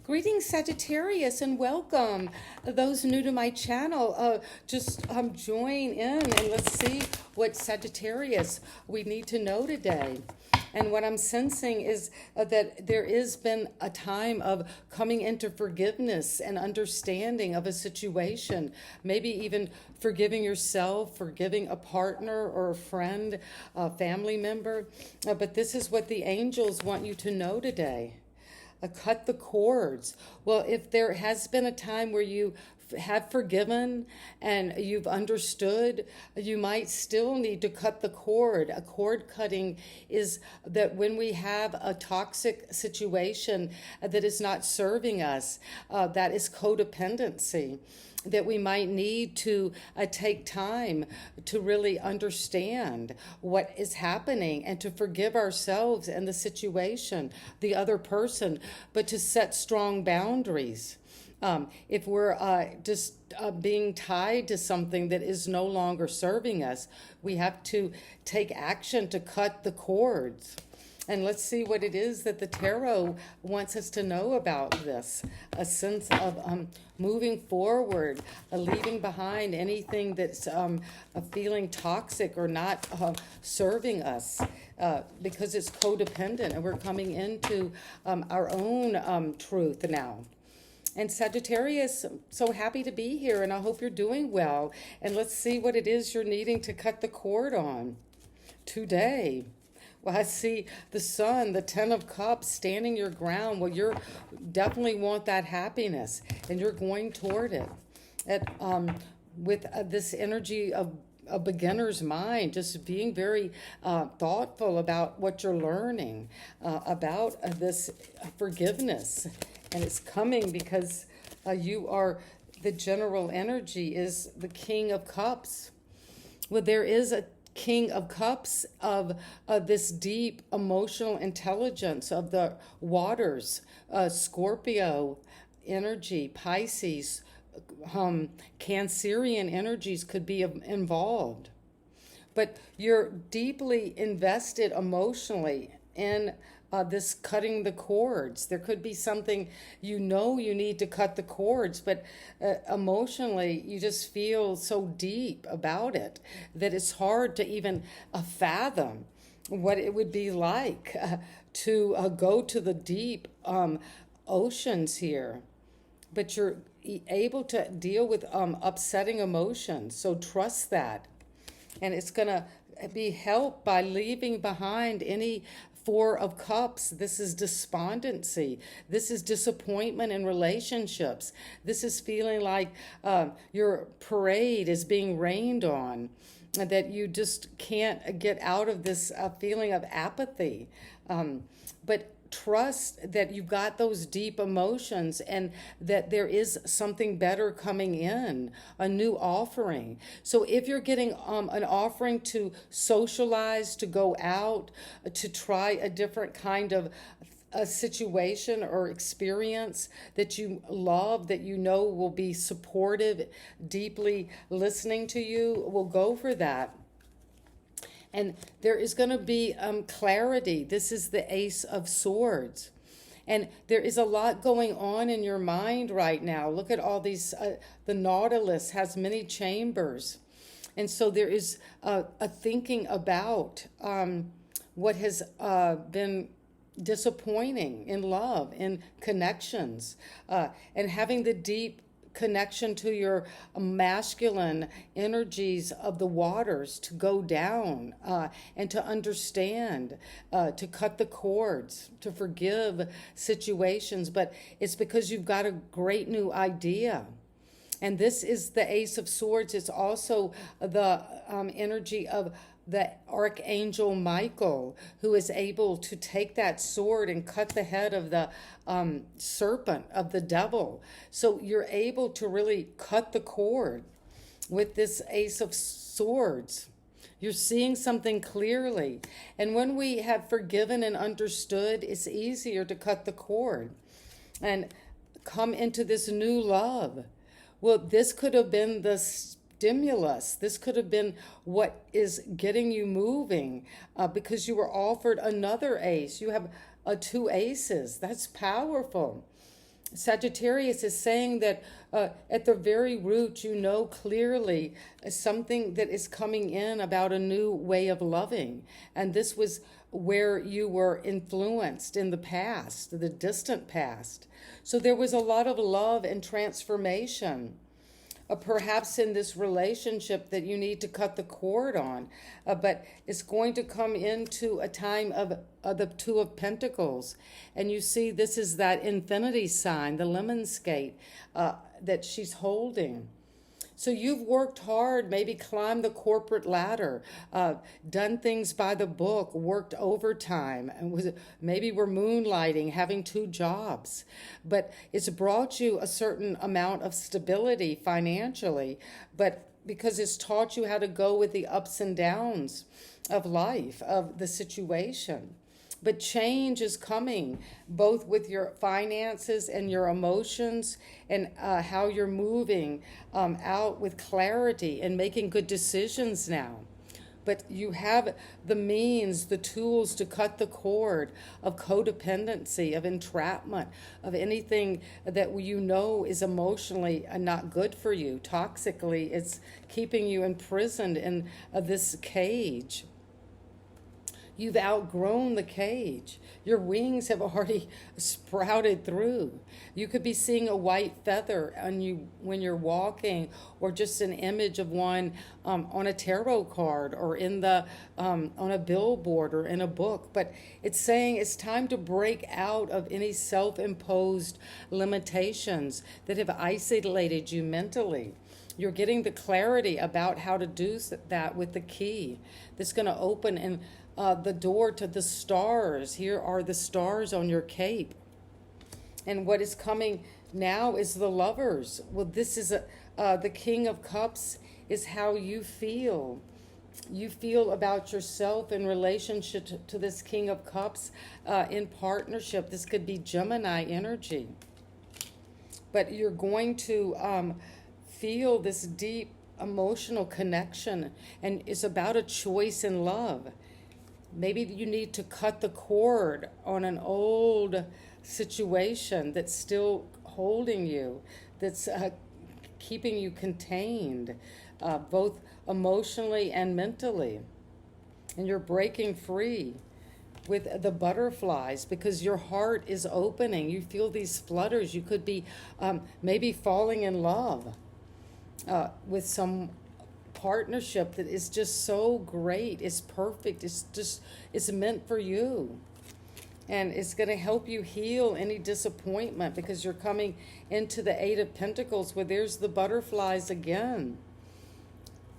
Greetings, Sagittarius, and welcome. Those new to my channel, just join in and let's see what Sagittarius we need to know today. And what I'm sensing is that there has been a time of coming into forgiveness and understanding of a situation, maybe even forgiving yourself, forgiving a partner or a friend, a family member. But this is what the angels want you to know today. Cut the cords. Well, if there has been a time where you have forgiven and you've understood, you might still need to cut the cord. A cord cutting is that when we have a toxic situation that is not serving us, that is codependency. That we might need to take time to really understand what is happening and to forgive ourselves and the situation, the other person, but to set strong boundaries. If we're just being tied to something that is no longer serving us, we have to take action to cut the cords. And let's see what it is that the tarot wants us to know about this. A sense of moving forward, leaving behind anything that's feeling toxic or not serving us because it's codependent and we're coming into our own truth now. And Sagittarius, so happy to be here and I hope you're doing well. And let's see what it is you're needing to cut the cord on today. Well, I see the sun, the 10 of cups, standing your ground. Well, you definitely want that happiness, and you're going toward it. With this energy of a beginner's mind, just being very thoughtful about what you're learning, about this forgiveness. And it's coming because you are, the general energy is the King of Cups. Well, there is a King of Cups of this deep emotional intelligence of the waters, Scorpio energy, Pisces, Cancerian energies could be involved. But you're deeply invested emotionally in this cutting the cords. There could be something you need to cut the cords, but emotionally you just feel so deep about it that it's hard to even fathom what it would be like to go to the deep oceans here. But you're able to deal with upsetting emotions, so trust that. And it's going to be helped by leaving behind any Four of Cups. This is despondency. This is disappointment in relationships. This is feeling like your parade is being rained on, that you just can't get out of this feeling of apathy. But trust that you've got those deep emotions and that there is something better coming in, a new offering. So if you're getting an offering to socialize, to go out, to try a different kind of a situation or experience that you love, that you know will be supportive, deeply listening to you, will go for that. And there is going to be clarity. This is the Ace of Swords. And there is a lot going on in your mind right now. Look at all these, the Nautilus has many chambers. And so there is a thinking about what has been disappointing in love, in connections, and having the deep connection to your masculine energies of the waters to go down and to understand, to cut the cords, to forgive situations. But it's because you've got a great new idea. And this is the Ace of Swords. It's also the energy of the Archangel Michael, who is able to take that sword and cut the head of the serpent, of the devil. So you're able to really cut the cord with this Ace of Swords. You're seeing something clearly. And when we have forgiven and understood, it's easier to cut the cord and come into this new love. Well, this could have been the stimulus. This could have been what is getting you moving because you were offered another ace. You have two aces. That's powerful. Sagittarius is saying that at the very root, you know clearly something that is coming in about a new way of loving. And this was where you were influenced in the past, the distant past. So there was a lot of love and transformation. Perhaps in this relationship that you need to cut the cord on, but it's going to come into a time of the Two of Pentacles. And you see, this is that infinity sign, the lemon skate that she's holding. So you've worked hard, maybe climbed the corporate ladder, done things by the book, worked overtime, and maybe we're moonlighting, having 2 jobs. But it's brought you a certain amount of stability financially, but because it's taught you how to go with the ups and downs of life, of the situation. But change is coming, both with your finances and your emotions, and how you're moving out with clarity and making good decisions now. But you have the means, the tools to cut the cord of codependency, of entrapment, of anything that you know is emotionally not good for you. Toxically, it's keeping you imprisoned in this cage. You've outgrown the cage. Your wings have already sprouted through. You could be seeing a white feather on you when you're walking, or just an image of one on a tarot card, or in the on a billboard, or in a book. But it's saying it's time to break out of any self-imposed limitations that have isolated you mentally. You're getting the clarity about how to do that with the key that's going to open and the door to the stars. Here are the stars on your cape. And what is coming now is the Lovers. Well, this is the King of Cups is how you feel. You feel about yourself in relationship to this King of Cups in partnership. This could be Gemini energy. But you're going to feel this deep emotional connection, and it's about a choice in love. Maybe you need to cut the cord on an old situation that's still holding you, that's keeping you contained, both emotionally and mentally. And you're breaking free with the butterflies because your heart is opening. You feel these flutters. You could be maybe falling in love with some partnership that is just so great, it's perfect, it's meant for you, and it's going to help you heal any disappointment, because you're coming into the Eight of Pentacles where there's the butterflies again.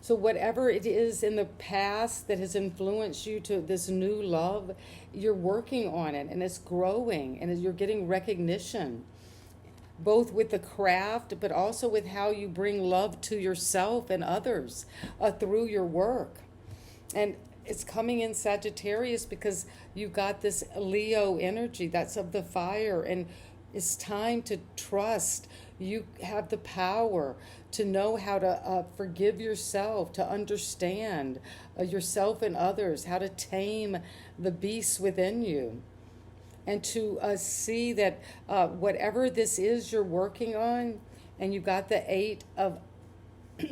So whatever it is in the past that has influenced you to this new love, you're working on it, and it's growing, and you're getting recognition, both with the craft, but also with how you bring love to yourself and others through your work. And it's coming in Sagittarius because you got this Leo energy, that's of the fire, and it's time to trust. You have the power to know how to forgive yourself, to understand yourself and others, how to tame the beasts within you. And to see that whatever this is you're working on, and you got the Eight of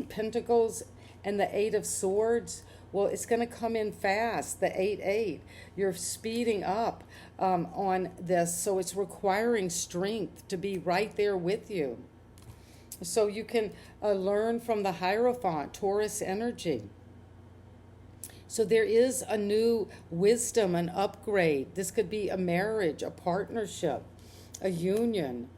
Pentacles and the Eight of Swords, well, it's going to come in fast, the 8-8. You're speeding up on this, so it's requiring strength to be right there with you. So you can learn from the Hierophant, Taurus energy. So there is a new wisdom, an upgrade. This could be a marriage, a partnership, a union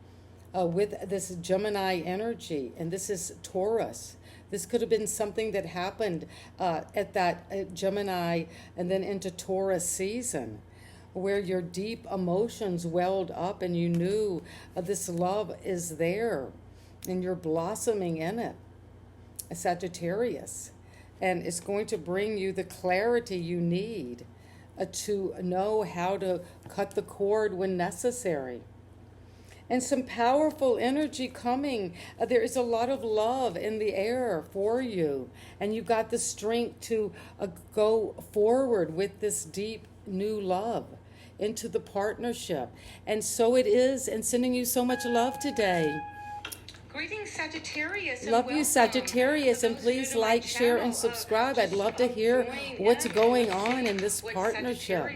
with this Gemini energy. And this is Taurus. This could have been something that happened at that Gemini and then into Taurus season, where your deep emotions welled up and you knew this love is there and you're blossoming in it. A Sagittarius. And it's going to bring you the clarity you need to know how to cut the cord when necessary. And some powerful energy coming. There is a lot of love in the air for you. And you got the strength to go forward with this deep new love. into the partnership. And so it is, and sending you so much love today. Greetings, Sagittarius. Love you, Sagittarius, and please like, share, and subscribe. I'd love to hear what's going on in this partnership.